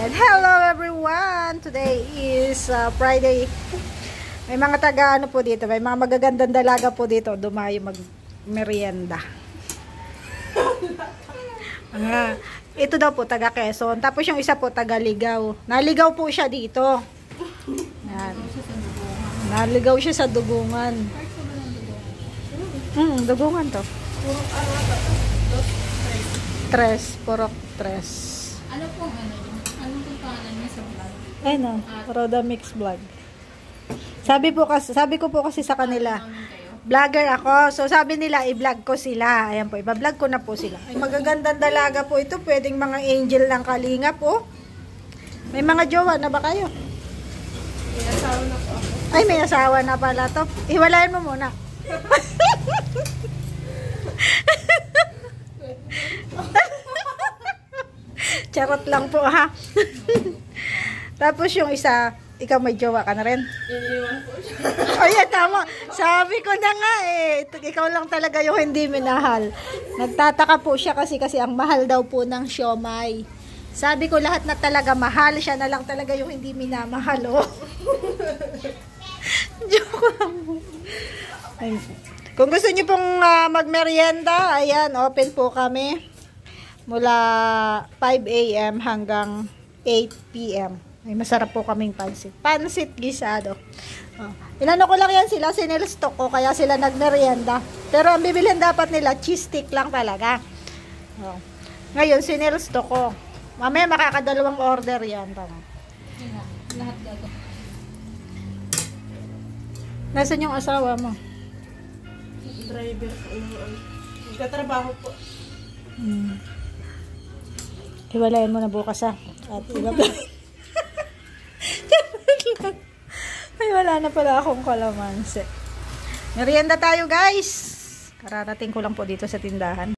And hello everyone! Today is Friday. May mga taga ano po dito, may mga magagandang dalaga po dito, dumayo mag-merienda. Ito daw po taga Quezon. Tapos yung isa po taga Ligaw. Naligaw po siya dito. Yan. Naligaw siya sa Dugungan. Dugungan to. Purok tres. Ano pong ano? Anong pangalan niya sa vlog? Ay no, Roda Mix Vlog. Sabi ko po kasi sa kanila, vlogger ako. So sabi nila i-vlog ko sila. Ayan po, iba-vlog ko na po sila. Ay magagandang dalaga po ito, pwedeng mga angel ng kalingap po. May mga jowa na ba kayo? May asawa na po ako. Ay, may asawa na pala to. Iwalayan mo muna. Charot lang po ha. Tapos yung isa, ikaw may jowa ka na rin? Iniwan po siya. Ay, tama. Sabi ko na nga eh. Ikaw lang talaga yung hindi minahal. Nagtataka po siya kasi ang mahal daw po ng siomay. Sabi ko lahat na talaga mahal. Siya na lang talaga yung hindi minamahal. Oh. Joke lang po. Ay. Kung gusto niyo pong magmerienda, ayan, open po kami. Mula 5 a.m. hanggang 8 p.m. May masarap po kaming pansit. Pansit gisado. Oh. Inano ko lang yan sila, sinilstock ko, kaya sila nagmerienda. Pero ang bibilhin dapat nila, cheese stick lang talaga. Oh. Ngayon, sinilstock ko. Mamaya makakadalawang order yan. Lahat gato. Nasaan yung asawa mo? Driver po. Nagkatrabaho po. Hiwalayan mo na bukas ha. At ay, wala na pala akong kalamansi. Merienda tayo guys. Kararating ko lang po dito sa tindahan.